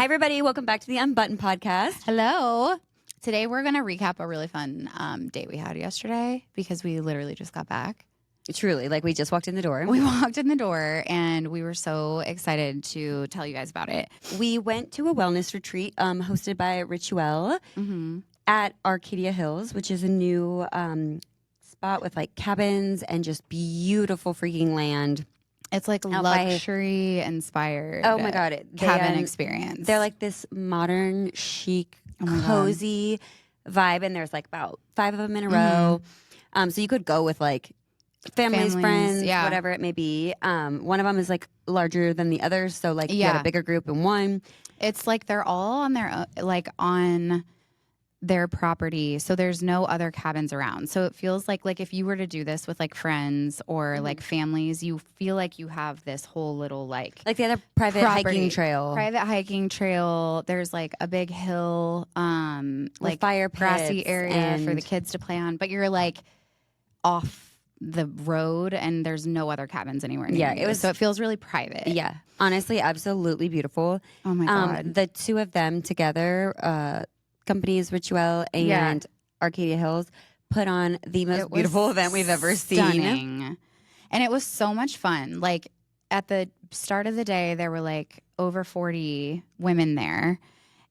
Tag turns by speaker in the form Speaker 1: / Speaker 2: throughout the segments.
Speaker 1: Hi, everybody. Welcome back to the Unbuttoned podcast.
Speaker 2: Hello. Today we're going to recap a really fun date we had yesterday because we literally just got back.
Speaker 1: Truly, like we just walked in the door.
Speaker 2: We walked in the door and we were so excited to tell you guys about it.
Speaker 1: We went to a wellness retreat hosted by Rituelle at Arcadia Hills, which is a new spot with like cabins and just beautiful freaking land.
Speaker 2: It's like luxury inspired.
Speaker 1: Oh my God.
Speaker 2: Cabin experience.
Speaker 1: They're like this modern, chic, cozy vibe. And there's like about 5 of them in a row. So you could go with like families, friends, whatever it may be. One of them is like larger than the others. So like you had a bigger group in one.
Speaker 2: It's like they're all on their own, like on their property, so there's no other cabins around. So it feels like if you were to do this with like friends or like families, you feel like you have this whole little like
Speaker 1: the other private hiking trail.
Speaker 2: There's like a big hill, like
Speaker 1: fire pits,
Speaker 2: grassy area for the kids to play on, but you're like off the road and there's no other cabins anywhere near you. So it feels really private.
Speaker 1: Yeah, honestly, absolutely beautiful.
Speaker 2: Oh my God.
Speaker 1: The two of them together, companies Rituelle and Arcadia Hills, put on the most beautiful event we've ever seen.
Speaker 2: And it was so much fun. Like at the start of the day, there were like over 40 women there.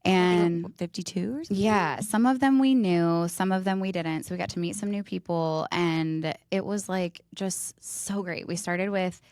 Speaker 2: And
Speaker 1: 52 or something?
Speaker 2: Yeah, some of them we knew, some of them we didn't. So we got to meet some new people and it was like just so great. We started with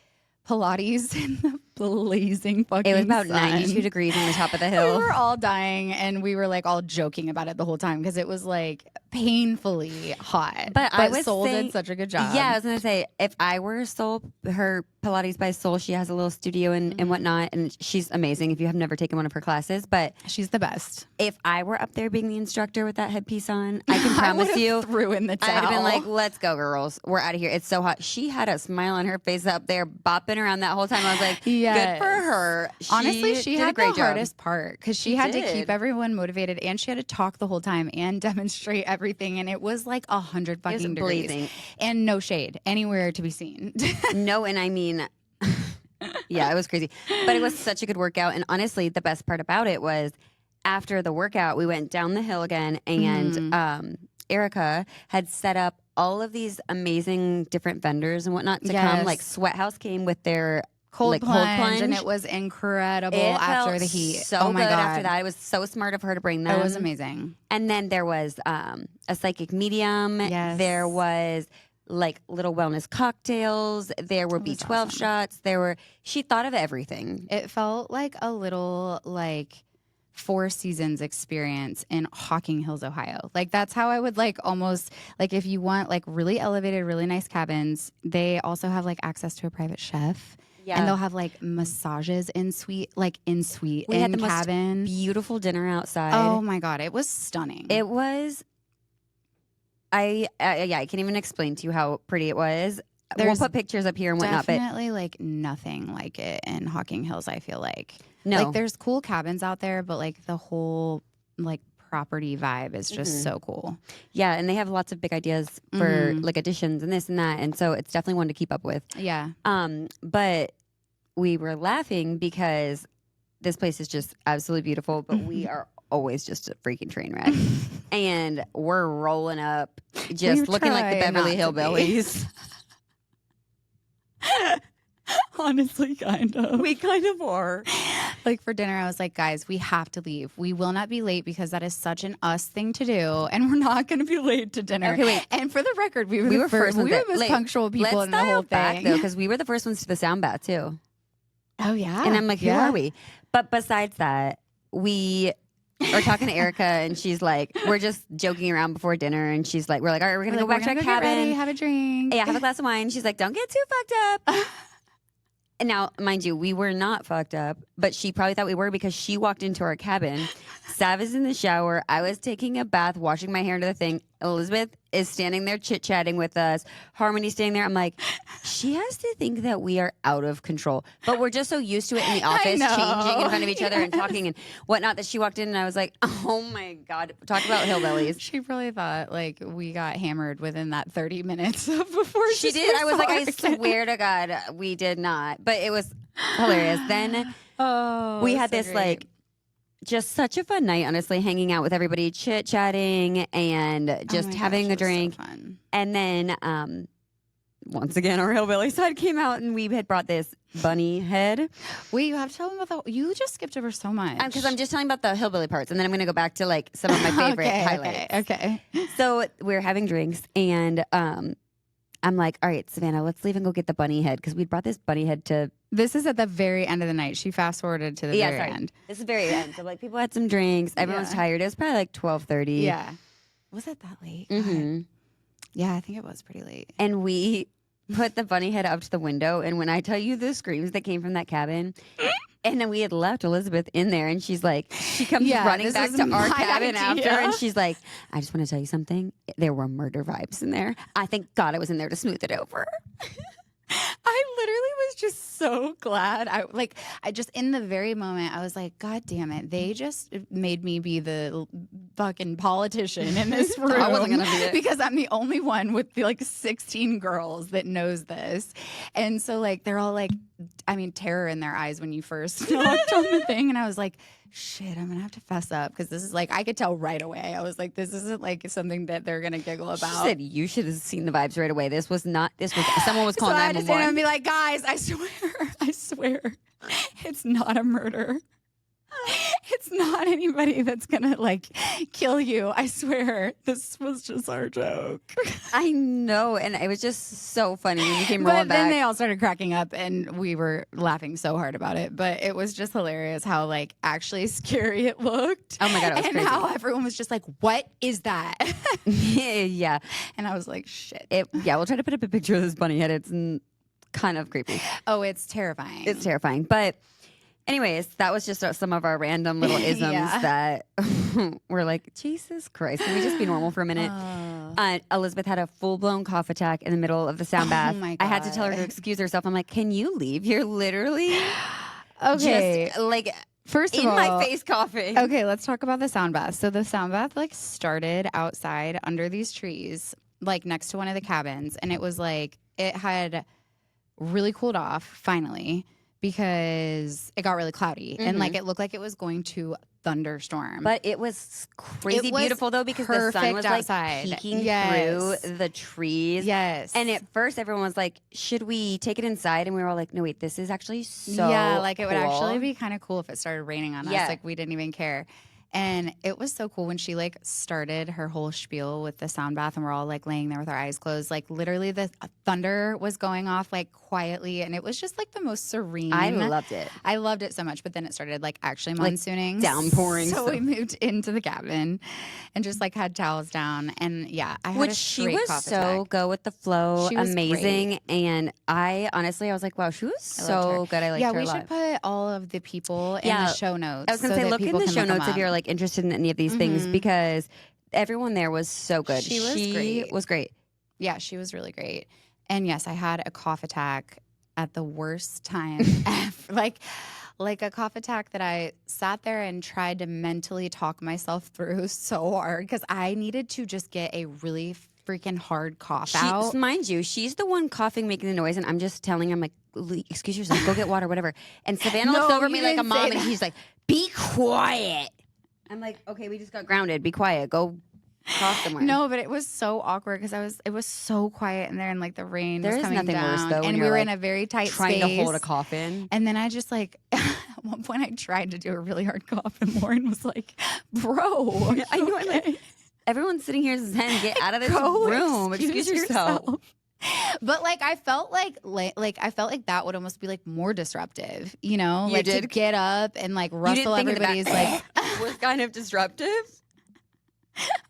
Speaker 2: Pilates in the blazing fucking
Speaker 1: It was about
Speaker 2: sun.
Speaker 1: 92 degrees on the top of the hill.
Speaker 2: We were all dying and we were like all joking about it the whole time because it was like painfully hot.
Speaker 1: But I was
Speaker 2: Soul
Speaker 1: saying,
Speaker 2: did such a good job.
Speaker 1: Yeah, I was going to say, if I were Soul, her Pilates by Soul, she has a little studio and whatnot, and she's amazing if you have never taken one of her classes. But
Speaker 2: she's the best.
Speaker 1: If I were up there being the instructor with that headpiece on, I can promise you,
Speaker 2: threw in the towel.
Speaker 1: I'd have been like, let's go, girls. We're out of here. It's so hot. She had a smile on her face up there, bopping around that whole time. I was like, good for her.
Speaker 2: Honestly, she had the
Speaker 1: job.
Speaker 2: hardest part because she had to keep everyone motivated and she had to talk the whole time and demonstrate everything. And it was like 100 fucking degrees.
Speaker 1: Blazing.
Speaker 2: And no shade anywhere to be seen.
Speaker 1: No, and I mean, yeah, it was crazy. But it was such a good workout. And honestly, the best part about it was after the workout, we went down the hill again and Erica had set up all of these amazing different vendors and whatnot to come. Like Sweat House came with their
Speaker 2: cold plunge, and it was incredible after the heat.
Speaker 1: So
Speaker 2: oh my
Speaker 1: good
Speaker 2: God.
Speaker 1: After that. It was so smart of her to bring them.
Speaker 2: It was amazing.
Speaker 1: And then there was a psychic medium.
Speaker 2: Yes.
Speaker 1: There was like little wellness cocktails. There were B12 shots. She thought of everything.
Speaker 2: It felt like a little like Four Seasons experience in Hocking Hills, Ohio. Like that's how I would like almost like if you want like really elevated, really nice cabins, they also have like access to a private chef. Yeah. And they'll have like massages in suite, we had the cabin.
Speaker 1: Most beautiful dinner outside.
Speaker 2: Oh my God. It was stunning.
Speaker 1: It was, I can't even explain to you how pretty it was. We'll put pictures up here and whatnot.
Speaker 2: Definitely like nothing like it in Hocking Hills, I feel like.
Speaker 1: No.
Speaker 2: Like there's cool cabins out there, but like the whole like property vibe is just so cool.
Speaker 1: Yeah, and they have lots of big ideas for like additions and this and that, and so it's definitely one to keep up with.
Speaker 2: Yeah.
Speaker 1: But we were laughing because this place is just absolutely beautiful, but we are always just a freaking train wreck. And we're rolling up just looking like the Beverly Hillbillies.
Speaker 2: Honestly, kind of.
Speaker 1: We kind of are.
Speaker 2: Like for dinner, I was like, guys, we have to leave. We will not be late because that is such an us thing to do. And we're not going to be late to dinner.
Speaker 1: Okay, wait.
Speaker 2: And for the record, we were the most punctual people in the whole thing.
Speaker 1: Back, though, because we were the first ones to the sound bath, too.
Speaker 2: Oh, yeah.
Speaker 1: And I'm like, who are we? But besides that, we are talking to Erica and she's like, we're just joking around before dinner. And she's like, we're like, all right, we're going to go back to our cabin.
Speaker 2: Get ready, have a drink.
Speaker 1: Yeah, have a glass of wine. She's like, don't get too fucked up. And now, mind you, we were not fucked up, but she probably thought we were because she walked into our cabin. Sav is in the shower. I was taking a bath, washing my hair into the thing. Elizabeth is standing there chit-chatting with us. Harmony's standing there. I'm like, she has to think that we are out of control. But we're just so used to it in the office, changing in front of each other and talking and whatnot, that she walked in and I was like, oh my God, talk about hillbillies.
Speaker 2: She probably thought like we got hammered within that 30 minutes before
Speaker 1: she did. I was like, I swear to God, we did not. But it was hilarious. Then we had this like just such a fun night, honestly, hanging out with everybody, chit-chatting, and just having a drink.
Speaker 2: So fun.
Speaker 1: And then once again, our hillbilly side came out, and we had brought this bunny head.
Speaker 2: Wait, you have to tell them about that. You just skipped over so much.
Speaker 1: Because I'm just telling about the hillbilly parts, and then I'm going to go back to like some of my favorite highlights.
Speaker 2: Okay.
Speaker 1: So we're having drinks, and I'm like, all right, Savannah, let's leave and go get the bunny head, because we'd brought this bunny head to.
Speaker 2: This is at the very end of the night. She fast forwarded to the very end.
Speaker 1: This is the very end. So like people had some drinks. Everyone's tired. It was probably like 12:30.
Speaker 2: Yeah. Was it that late?
Speaker 1: Mm-hmm.
Speaker 2: Yeah, I think it was pretty late.
Speaker 1: And we put the bunny head up to the window. And when I tell you the screams that came from that cabin, and then we had left Elizabeth in there, and she's like, she comes running back to our cabin after, and she's like, I just want to tell you something. There were murder vibes in there. I thank God I was in there to smooth it over.
Speaker 2: I literally was just so glad. I just in the very moment, I was like, God damn it. They just made me be the fucking politician in this room.
Speaker 1: I wasn't going to be it.
Speaker 2: Because I'm the only one with the 16 girls that knows this. And so they're all terror in their eyes when you first knocked on the thing. And I was like, shit, I'm gonna have to fess up, because this is I could tell right away. I was like, this isn't something that they're gonna giggle about.
Speaker 1: She said you should have seen the vibes right away. This was someone was calling 911.
Speaker 2: So I had to stand and be like, guys, I swear, it's not a murder. It's not anybody that's gonna kill you. I swear, this was just our joke.
Speaker 1: I know, and it was just so funny when you came
Speaker 2: but
Speaker 1: rolling back.
Speaker 2: But then they all started cracking up, and we were laughing so hard about it. But it was just hilarious how actually scary it looked.
Speaker 1: Oh my God, it was
Speaker 2: and
Speaker 1: crazy.
Speaker 2: How everyone was just like, "What is that?"
Speaker 1: Yeah,
Speaker 2: and I was like, "Shit."
Speaker 1: We'll try to put up a picture of this bunny head. It's kind of creepy.
Speaker 2: Oh, it's terrifying.
Speaker 1: It's terrifying, but. Anyways, that was just some of our random little isms that were like, Jesus Christ, can we just be normal for a minute? Elizabeth had a full-blown cough attack in the middle of the sound bath.
Speaker 2: My God.
Speaker 1: I had to tell her to excuse herself. I'm like, can you leave? You're literally
Speaker 2: okay.
Speaker 1: Just
Speaker 2: first of
Speaker 1: in
Speaker 2: all,
Speaker 1: my face coughing.
Speaker 2: Okay, let's talk about the sound bath. So the sound bath started outside under these trees, next to one of the cabins, and it was it had really cooled off finally, because it got really cloudy and it looked like it was going to thunderstorm.
Speaker 1: But it was crazy beautiful though, because the sun was
Speaker 2: outside.
Speaker 1: Peeking through the trees.
Speaker 2: Yes.
Speaker 1: And at first everyone was like, should we take it inside? And we were all like, no, wait, this is actually so
Speaker 2: it would
Speaker 1: cool.
Speaker 2: actually be kind of cool if it started raining on us. We didn't even care. And it was so cool when she started her whole spiel with the sound bath, and we're all laying there with our eyes closed. Literally the thunder was going off quietly, and it was just the most serene.
Speaker 1: I loved it.
Speaker 2: I loved it so much. But then it started actually monsooning,
Speaker 1: downpouring.
Speaker 2: So we moved into the cabin and just had towels down. And I had
Speaker 1: she was so go with the flow,
Speaker 2: she was
Speaker 1: amazing.
Speaker 2: Great.
Speaker 1: And I honestly, I was like, wow, she was so good. I liked her a lot.
Speaker 2: Yeah, we should put all of the people in the show notes.
Speaker 1: I was going to say, look in the show notes if you're interested in any of these things, because everyone there was so good.
Speaker 2: She was great. Yeah, she was really great. And yes, I had a cough attack at the worst time ever. A cough attack that I sat there and tried to mentally talk myself through so hard, because I needed to just get a really freaking hard cough out.
Speaker 1: Mind you, she's the one coughing, making the noise, and I'm just telling her, I'm like, excuse yourself, go get water, whatever. And Savannah looks over at me like a mom, and she's like, be quiet. I'm like, okay, we just got grounded. Be quiet. Go cough somewhere.
Speaker 2: No, but it was so awkward, because it was so quiet in there, and the rain was coming down.
Speaker 1: There's nothing worse though,
Speaker 2: and we were in a very tight
Speaker 1: trying
Speaker 2: space,
Speaker 1: to hold a cough in.
Speaker 2: And then I just at one point I tried to do a really hard cough, and Lauren was like, "Bro,
Speaker 1: I know." I'm like, everyone's sitting here zen. Get out of this room. Excuse yourself.
Speaker 2: But I felt I felt like that would almost be more disruptive, you know,
Speaker 1: you did
Speaker 2: to get up and rustle everybody's
Speaker 1: was kind of disruptive.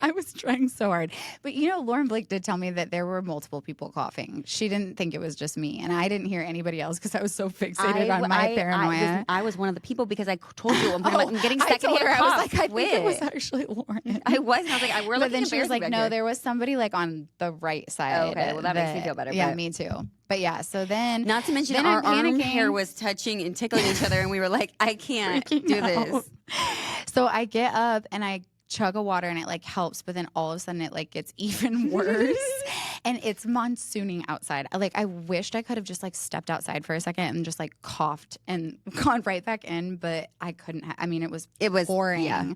Speaker 2: I was trying so hard. But, Lauren Blake did tell me that there were multiple people coughing. She didn't think it was just me. And I didn't hear anybody else, because I was so fixated on my paranoia.
Speaker 1: I was one of the people, because I told you, I'm getting secondhand cough.
Speaker 2: I was like, I think it was actually Lauren.
Speaker 1: I was. And I was like, we're looking.
Speaker 2: But then she was like, no, there was somebody on the right side.
Speaker 1: Oh, okay, well, that makes me feel better.
Speaker 2: Yeah, me too. But yeah, so then.
Speaker 1: Not to mention our arm hair was touching and tickling each other, and we were like, I can't do this.
Speaker 2: So I get up and I chug a water and it like helps, but then all of a sudden it like gets even worse. And it's monsooning outside. I wished I could have just like stepped outside for a second and just like coughed and gone right back in, but I couldn't. I mean, it was pouring.
Speaker 1: Yeah.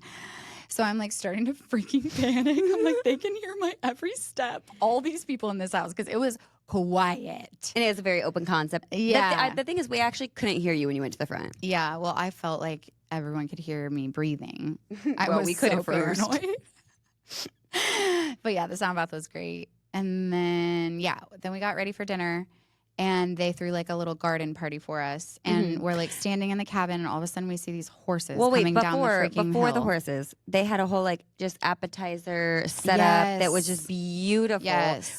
Speaker 2: So I'm like starting to freaking panic. I'm like, they can hear my every step. All these people in this house, because it was quiet.
Speaker 1: And it was a very open concept.
Speaker 2: Yeah.
Speaker 1: The thing is, we actually couldn't hear you when you went to the front.
Speaker 2: Yeah. Well, I felt like everyone could hear me breathing. I
Speaker 1: Well,
Speaker 2: was
Speaker 1: we could
Speaker 2: so
Speaker 1: at first.
Speaker 2: paranoid. But yeah, the sound bath was great. And then, then we got ready for dinner. And they threw like a little garden party for us. And we're like standing in the cabin, and all of a sudden we see these horses coming down the freaking
Speaker 1: before
Speaker 2: hill.
Speaker 1: the horses, they had a whole like just appetizer setup that was just beautiful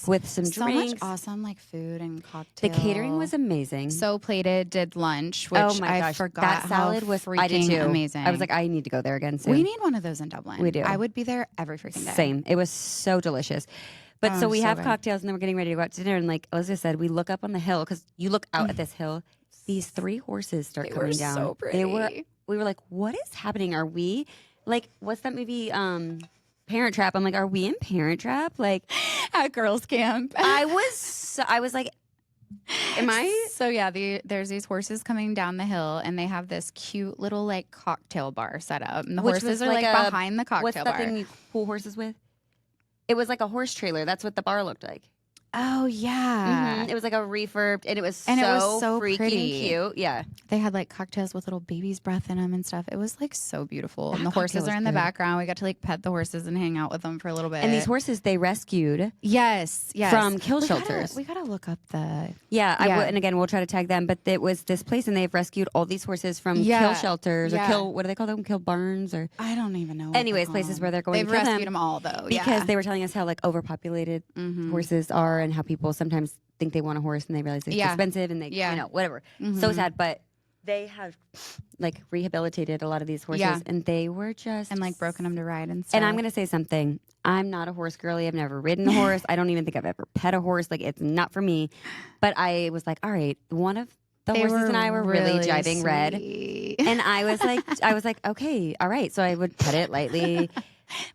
Speaker 1: with some
Speaker 2: so
Speaker 1: drinks.
Speaker 2: much awesome like food and cocktails.
Speaker 1: The catering was amazing.
Speaker 2: So plated. Did lunch, which
Speaker 1: oh my
Speaker 2: I
Speaker 1: gosh,
Speaker 2: forgot
Speaker 1: that salad
Speaker 2: how
Speaker 1: was
Speaker 2: freaking
Speaker 1: I did too.
Speaker 2: amazing.
Speaker 1: I was like, I need to go there again soon.
Speaker 2: We need one of those in Dublin.
Speaker 1: We do.
Speaker 2: I would be there every freaking day.
Speaker 1: Same. It was so delicious. But so we have cocktails, and then we're getting ready to go out to dinner. And like Elizabeth said, we look up on the hill because you look out at this hill. These 3 horses start coming down.
Speaker 2: So pretty.
Speaker 1: We were like, what is happening? Are we like, what's that movie? Parent Trap. I'm like, are we in Parent Trap? Like
Speaker 2: at girls' camp.
Speaker 1: I was like, am I?
Speaker 2: So yeah, there's these horses coming down the hill, and they have this cute little like cocktail bar set up, and the horses are like behind the cocktail
Speaker 1: what's
Speaker 2: bar.
Speaker 1: What's that thing you pull horses with? It was like a horse trailer. That's what the bar looked like.
Speaker 2: Oh yeah,
Speaker 1: It was like a refurb, and it was
Speaker 2: and
Speaker 1: so,
Speaker 2: it was so
Speaker 1: freaking
Speaker 2: pretty.
Speaker 1: cute. Yeah,
Speaker 2: they had like cocktails with little baby's breath in them and stuff. It was like so beautiful.
Speaker 1: That
Speaker 2: And the horses
Speaker 1: cocktail
Speaker 2: are
Speaker 1: was
Speaker 2: in the
Speaker 1: good.
Speaker 2: background. We got to like pet the horses and hang out with them for a little bit.
Speaker 1: and these horses they rescued
Speaker 2: yes,
Speaker 1: from kill shelters.
Speaker 2: We gotta look up the
Speaker 1: And again, we'll try to tag them. But it was this place, and they've rescued all these horses from kill shelters or kill. What do they call them? Kill barns or
Speaker 2: I don't even know. What
Speaker 1: anyways, places where they're going.
Speaker 2: They've
Speaker 1: to kill
Speaker 2: rescued them all though,
Speaker 1: because they were telling us how like overpopulated horses are, and how people sometimes think they want a horse and they realize it's expensive, and they whatever. So sad, but they have like rehabilitated a lot of these horses, and they were just
Speaker 2: and like broken them to ride and stuff.
Speaker 1: And I'm gonna say something. I'm not a horse girly. I've never ridden a horse. I don't even think I've ever pet a horse. Like it's not for me. But I was like, all right, one of the horses and I were really jiving red, and I was like, okay, all right. So I would pet it lightly.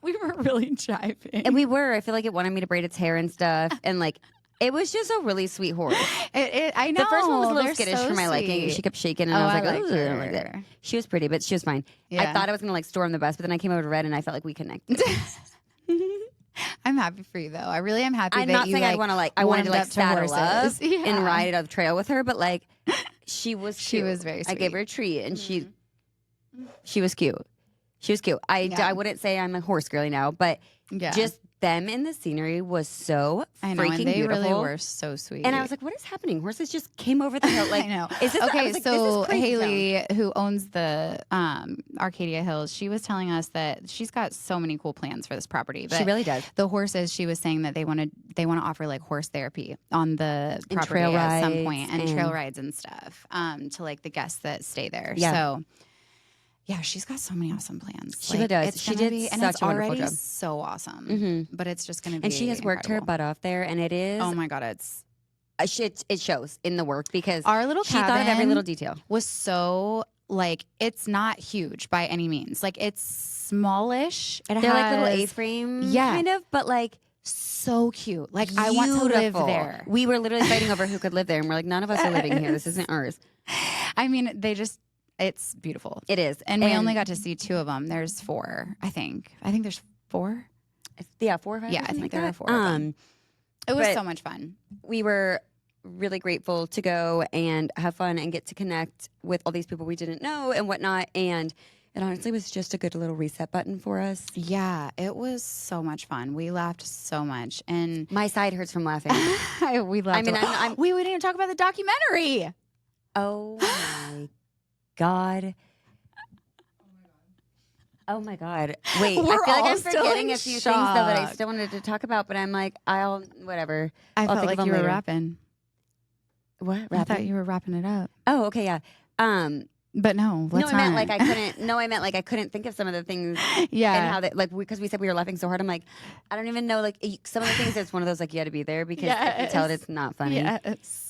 Speaker 2: We were really jiving,
Speaker 1: and we were. I feel like it wanted me to braid its hair and stuff, and like. It was just a really sweet horse.
Speaker 2: I know.
Speaker 1: The first one was a little skittish
Speaker 2: so
Speaker 1: for my liking.
Speaker 2: sweet.
Speaker 1: She kept shaking, and I was like,
Speaker 2: liked
Speaker 1: "Oh, I
Speaker 2: her.
Speaker 1: don't like that." She was pretty, but she was fine.
Speaker 2: Yeah.
Speaker 1: I thought I was gonna like storm the bus, but then I came over to Red, and I felt like we connected.
Speaker 2: I'm happy for you, though. I really am happy.
Speaker 1: I'm
Speaker 2: that
Speaker 1: not
Speaker 2: you,
Speaker 1: saying
Speaker 2: like,
Speaker 1: I'd want to like. I wanted to like saddle up
Speaker 2: horses.
Speaker 1: and ride it up the trail with her, but like, she was cute.
Speaker 2: She was very sweet.
Speaker 1: I gave her a treat, and she was cute. She was cute. I wouldn't say I'm a horse girly now, but just them in the scenery was so
Speaker 2: I know,
Speaker 1: freaking
Speaker 2: and they
Speaker 1: beautiful.
Speaker 2: really were so sweet.
Speaker 1: And I was like, what is happening? Horses just came over the hill. Like,
Speaker 2: I know.
Speaker 1: Is this,
Speaker 2: okay,
Speaker 1: I was like,
Speaker 2: so
Speaker 1: this is crazy
Speaker 2: Haley, who owns the Arcadia Hills, she was telling us that she's got so many cool plans for this property. But
Speaker 1: she really does.
Speaker 2: The horses, she was saying that they want to offer like horse therapy on the
Speaker 1: And
Speaker 2: property
Speaker 1: trail
Speaker 2: at some
Speaker 1: rides
Speaker 2: point, and trail rides and stuff to like the guests that stay there.
Speaker 1: Yeah.
Speaker 2: So. Yeah, she's got so many awesome plans.
Speaker 1: She really does. She did
Speaker 2: and
Speaker 1: such
Speaker 2: it's
Speaker 1: a wonderful
Speaker 2: already
Speaker 1: job.
Speaker 2: so awesome. But it's just going to be
Speaker 1: And she has worked her
Speaker 2: incredible.
Speaker 1: butt off there, and it is.
Speaker 2: Oh my God, it's
Speaker 1: it shows in the work because
Speaker 2: our little
Speaker 1: she thought of every
Speaker 2: cabin
Speaker 1: little detail.
Speaker 2: was so like it's not huge by any means. Like it's smallish. They're
Speaker 1: They're like little A-frame, kind of, but like
Speaker 2: so cute. Like
Speaker 1: beautiful.
Speaker 2: I want to live there.
Speaker 1: We were literally fighting over who could live there, and we're like, none of us are living here. This isn't ours.
Speaker 2: I mean, it's beautiful.
Speaker 1: It is,
Speaker 2: and we only got to see 2 of them. There's 4, I think. I think there's 4.
Speaker 1: Yeah, 4 or 5.
Speaker 2: Yeah, I think
Speaker 1: like
Speaker 2: there
Speaker 1: that.
Speaker 2: were 4 of them. It was so much fun.
Speaker 1: We were really grateful to go and have fun and get to connect with all these people we didn't know and whatnot. And it honestly was just a good little reset button for us.
Speaker 2: Yeah, it was so much fun. We laughed so much, and
Speaker 1: my side hurts from laughing.
Speaker 2: we laughed.
Speaker 1: I mean,
Speaker 2: we didn't even talk about the documentary.
Speaker 1: Oh my God. Oh my God. Wait, I feel like I'm forgetting a few things though that I still wanted to talk about, but I'm like, whatever.
Speaker 2: I
Speaker 1: I'll
Speaker 2: felt
Speaker 1: think
Speaker 2: like
Speaker 1: of
Speaker 2: you
Speaker 1: them
Speaker 2: were
Speaker 1: later.
Speaker 2: rapping.
Speaker 1: What?
Speaker 2: I
Speaker 1: Rapping?
Speaker 2: thought you were wrapping it up.
Speaker 1: Oh, okay, yeah.
Speaker 2: But no, let's
Speaker 1: I meant
Speaker 2: not.
Speaker 1: like I couldn't. No, I meant like I couldn't think of some of the things.
Speaker 2: Yeah.
Speaker 1: And how they like because we said we were laughing so hard. I'm like, I don't even know. Like some of the things. It's one of those like you had to be there because if you tell it, it's not funny.
Speaker 2: Yes.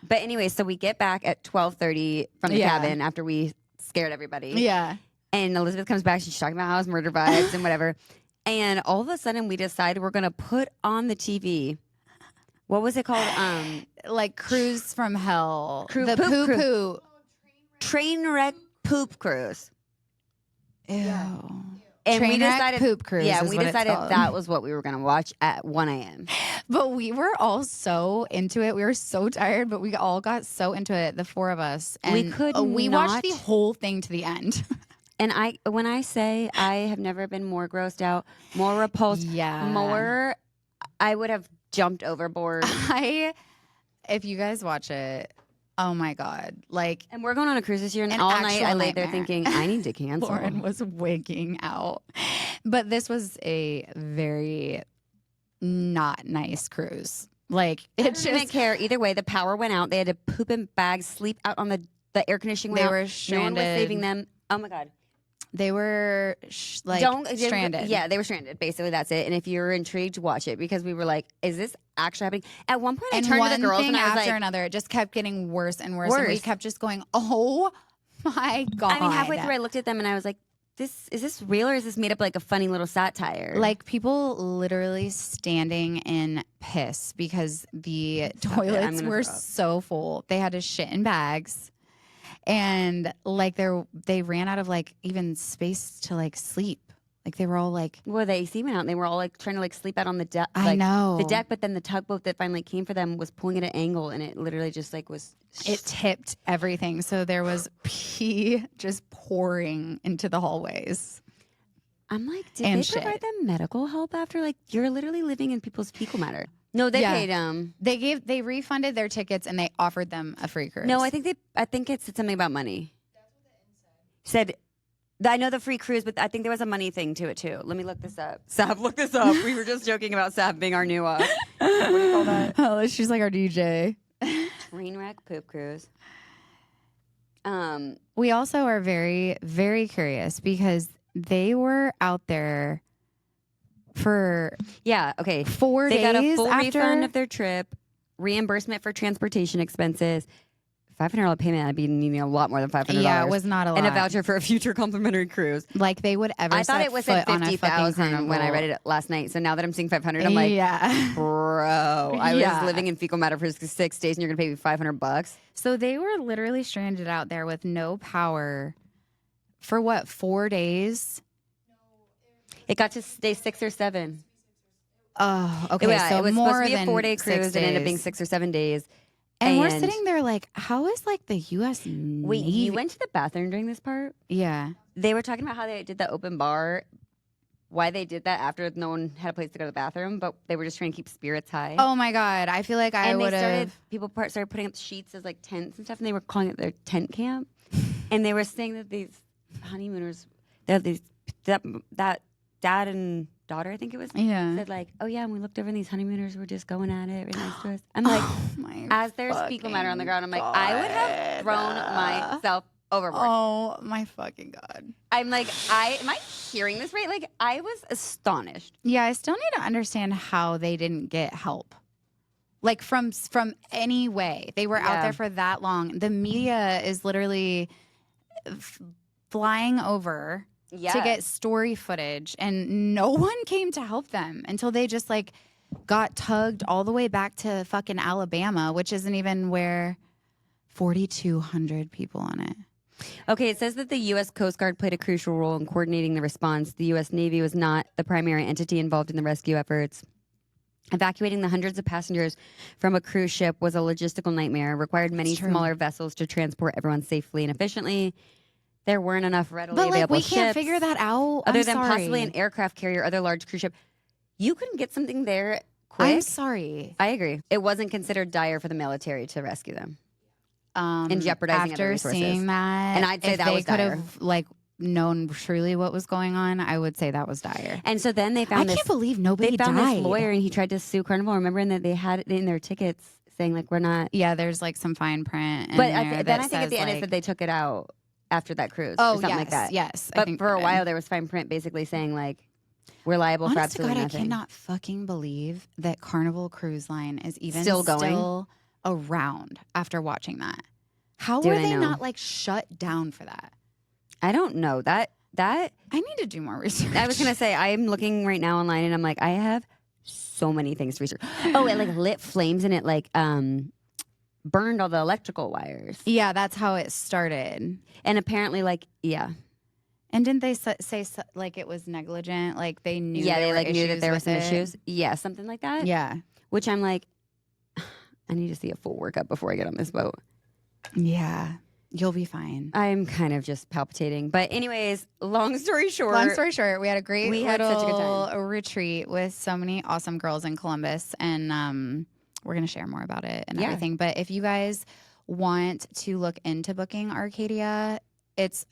Speaker 1: But anyway, so we get back at 12:30 from the cabin after we scared everybody.
Speaker 2: Yeah.
Speaker 1: And Elizabeth comes back. She's talking about house murder vibes and whatever. And all of a sudden, we decided we're going to put on the TV. What was it called?
Speaker 2: Like Cruise from Hell. The
Speaker 1: Poop
Speaker 2: poo
Speaker 1: cruise.
Speaker 2: poo.
Speaker 1: Train wreck poop cruise.
Speaker 2: Ew.
Speaker 1: And
Speaker 2: Train
Speaker 1: we
Speaker 2: wreck
Speaker 1: decided,
Speaker 2: poop cruise.
Speaker 1: Yeah,
Speaker 2: is
Speaker 1: we
Speaker 2: what it's
Speaker 1: decided
Speaker 2: called.
Speaker 1: that was what we were going to watch at 1 a.m.
Speaker 2: But we were all so into it. We were so tired, but we all got so into it, the four of us. And we watched the whole thing to the end.
Speaker 1: And when I say I have never been more grossed out, more repulsed, more, I would have jumped overboard.
Speaker 2: If you guys watch it, oh my God. Like,
Speaker 1: and we're going on a cruise this year, and all night I laid there thinking, I need to cancel.
Speaker 2: Lauren was wigging out. But this was a very not nice cruise. Like,
Speaker 1: I didn't care. Either way, the power went out. They had to poop in bags, sleep out on the air conditioning.
Speaker 2: They were stranded.
Speaker 1: No one was saving them. Oh my God.
Speaker 2: They were stranded.
Speaker 1: Yeah, they were stranded. Basically, that's it. And if you're intrigued, watch it because we were like, "Is this actually happening?" At one point, I turned to the girls and I was like,
Speaker 2: another, it just kept getting worse and worse. And we kept just going, "Oh my God!"
Speaker 1: I mean, halfway through, I looked at them and I was like, "Is this real or is this made up like a funny little satire?"
Speaker 2: Like people literally standing in piss because the toilets were so full. They had to shit in bags. And like they ran out of like even space to like sleep. Like they were all like,
Speaker 1: well, the AC went out and they were all like trying to like sleep out on the deck.
Speaker 2: I know
Speaker 1: the deck, but then the tugboat that finally came for them was pulling at an angle, and it literally just like
Speaker 2: it tipped everything. So there was pee just pouring into the hallways.
Speaker 1: I'm like, did they provide them medical help after? Like, you're literally living in people's fecal matter. No, they paid them.
Speaker 2: They refunded their tickets and they offered them a free cruise.
Speaker 1: No, I think it said something about money. That's what the inside said. I know the free cruise, but I think there was a money thing to it too. Let me look this up. Sav, look this up. We were just joking about Sav being our new what do you call that?
Speaker 2: Oh, she's like our DJ.
Speaker 1: Train wreck poop cruise.
Speaker 2: We also are very, very curious because they were out there for 4 days.
Speaker 1: They got a full
Speaker 2: after
Speaker 1: refund of their trip, reimbursement for transportation expenses, $500 payment. I'd be needing a lot more than $500.
Speaker 2: Yeah, it was not a lot.
Speaker 1: And a voucher for a future complimentary cruise.
Speaker 2: Like they would ever.
Speaker 1: I thought it was at 50,000 when I read it last night. So now that I'm seeing 500, I'm like, bro, I was living in fecal matter for 6 days, and you're gonna pay me $500.
Speaker 2: So they were literally stranded out there with no power for what, 4 days?
Speaker 1: It got to day 6 or 7.
Speaker 2: Oh, okay. So
Speaker 1: it was
Speaker 2: more
Speaker 1: supposed to be
Speaker 2: than
Speaker 1: a 4-day cruise. It ended up being 6 or 7 days.
Speaker 2: And we're sitting there like, how is like the U.S. Navy?
Speaker 1: Wait, you went to the bathroom during this part?
Speaker 2: Yeah.
Speaker 1: They were talking about how they did the open bar. Why they did that after no one had a place to go to the bathroom, but they were just trying to keep spirits high.
Speaker 2: Oh my God. I feel like I would have.
Speaker 1: People started putting up sheets as like tents and stuff, and they were calling it their tent camp. And they were saying that these honeymooners, that dad and daughter, I think it was, said like, oh yeah, and we looked over and these honeymooners were just going at it right next to us. I'm like, as there's fecal matter on the ground, I'm like, I would have thrown myself overboard.
Speaker 2: Oh my fucking God.
Speaker 1: I'm like, am I hearing this right? Like, I was astonished.
Speaker 2: Yeah, I still need to understand how they didn't get help. Like from any way. They were out there for that long. The media is literally flying over to get story footage, and no one came to help them until they just like got tugged all the way back to fucking Alabama, which isn't even where 4,200 people on it.
Speaker 1: Okay, it says that the U.S. Coast Guard played a crucial role in coordinating the response. The U.S. Navy was not the primary entity involved in the rescue efforts. Evacuating the hundreds of passengers from a cruise ship was a logistical nightmare, required many smaller vessels to transport everyone safely and efficiently. There weren't enough readily available ships.
Speaker 2: We can't figure that out.
Speaker 1: Other than possibly an aircraft carrier or other large cruise ship. You couldn't get something there quick.
Speaker 2: I'm sorry.
Speaker 1: I agree. It wasn't considered dire for the military to rescue them. And jeopardizing other resources.
Speaker 2: After seeing that,
Speaker 1: and I'd say that was dire.
Speaker 2: They could have like known truly what was going on. I would say that was dire.
Speaker 1: And so then they found
Speaker 2: I can't believe nobody died.
Speaker 1: They found this lawyer, and he tried to sue Carnival. Remember, and that they had it in their tickets saying like, we're not.
Speaker 2: Yeah, there's like some fine print.
Speaker 1: But then I think at the end it said they took it out after that cruise. or something like that.
Speaker 2: Yes.
Speaker 1: But for a while there was fine print basically saying like, we're liable for absolutely nothing.
Speaker 2: I cannot fucking believe that Carnival Cruise Line is even still around after watching that. How were they not like shut down for that?
Speaker 1: I don't know that. that
Speaker 2: I need to do more research.
Speaker 1: I was gonna say I'm looking right now online, and I'm like, I have so many things to research. Oh, it like lit flames, and it like burned all the electrical wires.
Speaker 2: Yeah, that's how it started.
Speaker 1: And apparently, like, yeah.
Speaker 2: And didn't they say like it was negligent? Like they knew
Speaker 1: Yeah,
Speaker 2: there
Speaker 1: they
Speaker 2: were
Speaker 1: like knew that
Speaker 2: issues
Speaker 1: there were
Speaker 2: with
Speaker 1: some
Speaker 2: it?
Speaker 1: issues. Yeah, something like that.
Speaker 2: Yeah.
Speaker 1: Which I'm like, I need to see a full workup before I get on this boat.
Speaker 2: Yeah. You'll be fine.
Speaker 1: I'm kind of just palpitating. But anyways, long story short.
Speaker 2: Long story short, we had a great
Speaker 1: We had such a good
Speaker 2: little retreat with so many awesome girls in Columbus. And we're going to share more about it and everything. But if you guys want to look into booking Arcadia, it's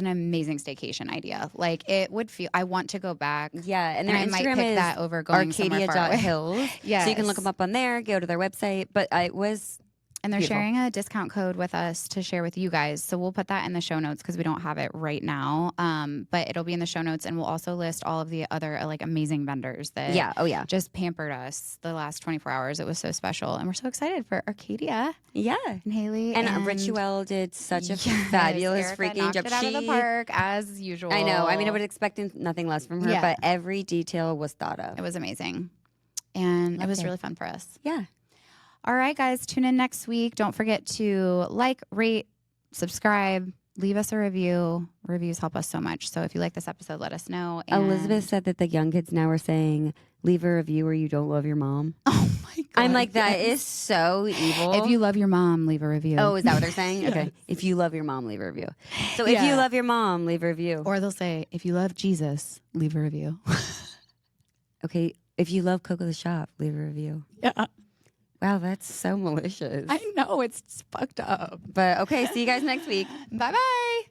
Speaker 2: an amazing staycation idea. Like it would feel, I want to go back.
Speaker 1: Yeah, and their
Speaker 2: I might
Speaker 1: Instagram
Speaker 2: pick
Speaker 1: is
Speaker 2: that over going somewhere far away.
Speaker 1: Arcadia.hills.
Speaker 2: Yes.
Speaker 1: So you can look them up on there, go to their website. But it was
Speaker 2: And they're
Speaker 1: beautiful.
Speaker 2: sharing a discount code with us to share with you guys. So we'll put that in the show notes because we don't have it right now. But it'll be in the show notes, and we'll also list all of the other like amazing vendors that just pampered us the last 24 hours. It was so special. And we're so excited for Arcadia.
Speaker 1: Yeah.
Speaker 2: And Haley.
Speaker 1: And Rituelle did such a fabulous
Speaker 2: Erica
Speaker 1: freaking
Speaker 2: knocked
Speaker 1: job.
Speaker 2: it out of the park as usual.
Speaker 1: I know. I mean, I was expecting nothing less from her, but every detail was thought of.
Speaker 2: It was amazing. And it was really fun for us.
Speaker 1: Yeah.
Speaker 2: All right, guys, tune in next week. Don't forget to like, rate, subscribe, leave us a review. Reviews help us so much. So if you like this episode, let us know. And
Speaker 1: Elizabeth said that the young kids now are saying, leave a review or you don't love your mom.
Speaker 2: Oh, my God.
Speaker 1: I'm like, that is so evil.
Speaker 2: If you love your mom, leave a review.
Speaker 1: Oh, is that what they're saying?
Speaker 2: Yes.
Speaker 1: Okay. If you love your mom, leave a review. So if you love your mom, leave a review.
Speaker 2: Or they'll say, if you love Jesus, leave a review.
Speaker 1: Okay. If you love Coco the Shop, leave a review.
Speaker 2: Yeah.
Speaker 1: Wow, that's so malicious.
Speaker 2: I know, it's fucked up.
Speaker 1: But okay, see you guys next week.
Speaker 2: Bye-bye.